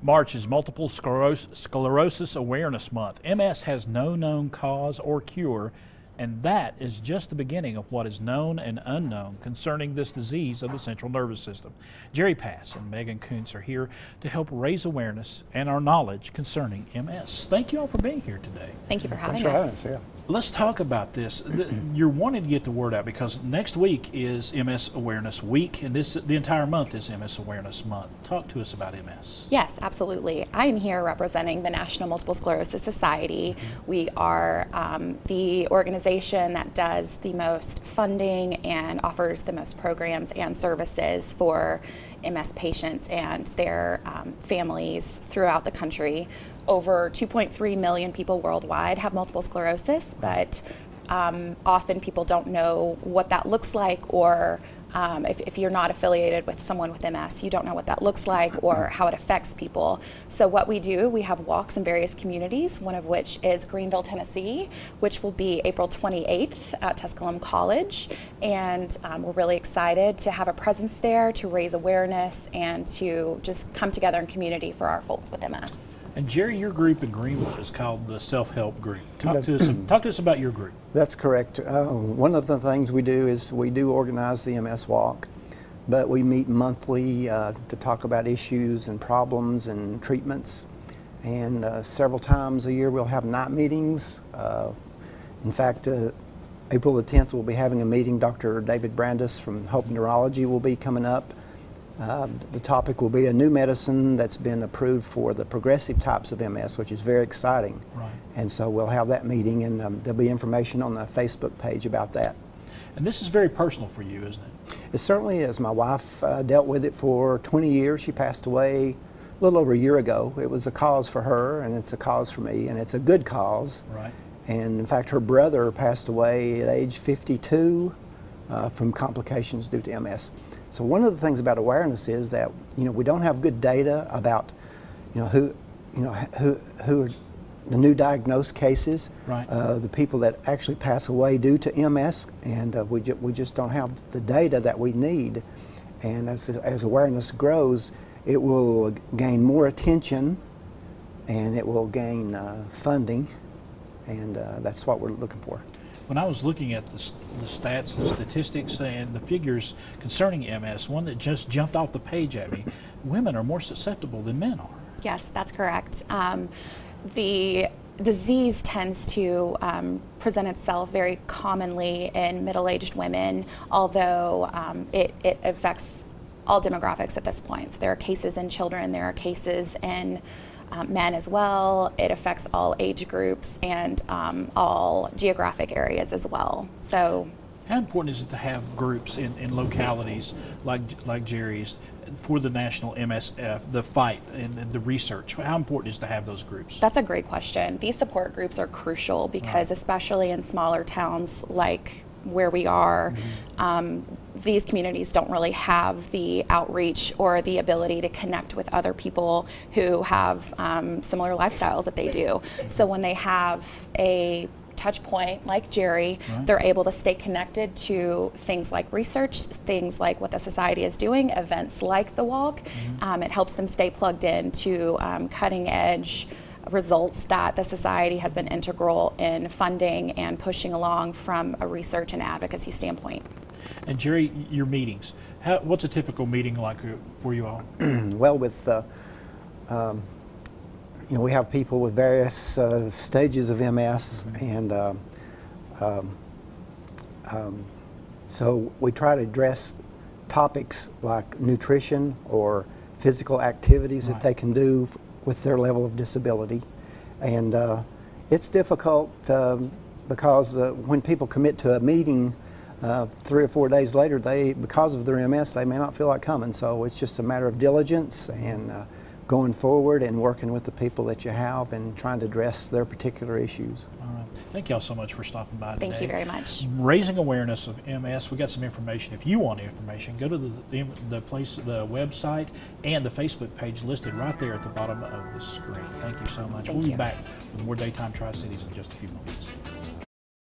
March is Multiple Sclerosis Awareness Month. MS has no known cause or cure, and that is just the beginning of what is known and unknown concerning this disease of the central nervous system. Jerry Pass and Megan Koontz are here to help raise awareness and our knowledge concerning MS. Thank you all for being here today. Thank you for having us. Thanks for having us, yeah. Let's talk about this. You're wanting to get the word out because next week is MS Awareness Week, and the entire month is MS Awareness Month. Talk to us about MS. Yes, absolutely. I am here representing the National Multiple Sclerosis Society. We are the organization that does the most funding and offers the most programs and services for MS patients and their families throughout the country. Over 2.3 million people worldwide have multiple sclerosis, but often people don't know what that looks like, or if you're not affiliated with someone with MS, you don't know what that looks like or how it affects people. So what we do, we have walks in various communities, one of which is Greenville, Tennessee, which will be April 28th at Tusculum College. And we're really excited to have a presence there to raise awareness and to just come together in community for our folks with MS. And Jerry, your group in Greenville is called the SelfHelp Group. Talk to us about your group. That's correct. One of the things we do is we do organize the MS Walk, but we meet monthly to talk about issues and problems and treatments. And several times a year we'll have night meetings. In fact, April the 10th we'll be having a meeting. Dr. David Brandis from Hope Neurology will be coming up. The topic will be a new medicine that's been approved for the progressive types of MS, which is very exciting. Right. And so we'll have that meeting, and there'll be information on the Facebook page about that. And this is very personal for you, isn't it? It certainly is. My wife dealt with it for 20 years. She passed away a little over a year ago. It was a cause for her, and it's a cause for me, and it's a good cause. Right. And in fact, her brother passed away at age 52 from complications due to MS. So one of the things about awareness is that we don't have good data about who are the new diagnosed cases, right. The people that actually pass away due to MS, and we just don't have the data that we need. And as awareness grows, it will gain more attention, and it will gain funding, and that's what we're looking for. When I was looking at the stats, the statistics, and the figures concerning MS, one that just jumped off the page at me, women are more susceptible than men are. Yes, that's correct. The disease tends to present itself very commonly in middle-aged women, although it affects all demographics at this point. So there are cases in children, there are cases in men as well. It affects all age groups and all geographic areas as well. So, how important is it to have groups in localities like Jerry's for the national MSF, the fight and the research? How important is it to have those groups? That's a great question. These support groups are crucial because especially in smaller towns like where we are, these communities don't really have the outreach or the ability to connect with other people who have similar lifestyles that they do. So when they have a touch point like Jerry, they're able to stay connected to things like research, things like what the society is doing, events like the walk. It helps them stay plugged in to cutting edge results that the society has been integral in funding and pushing along from a research and advocacy standpoint. And Jerry, your meetings, what's a typical meeting like for you all? Well, with we have people with various stages of MS, and so we try to address topics like nutrition or physical activities that they can do with their level of disability. And it's difficult because when people commit to a meeting 3 or 4 days later, because of their MS, they may not feel like coming. So it's just a matter of diligence and going forward and working with the people that you have and trying to address their particular issues. All right. Thank you all so much for stopping by today. Thank you very much. Raising awareness of MS. We got some information. If you want information, go to the website and the Facebook page listed right there at the bottom of the screen. Thank you so much. We'll be back with more Daytime Tri-Cities in just a few moments.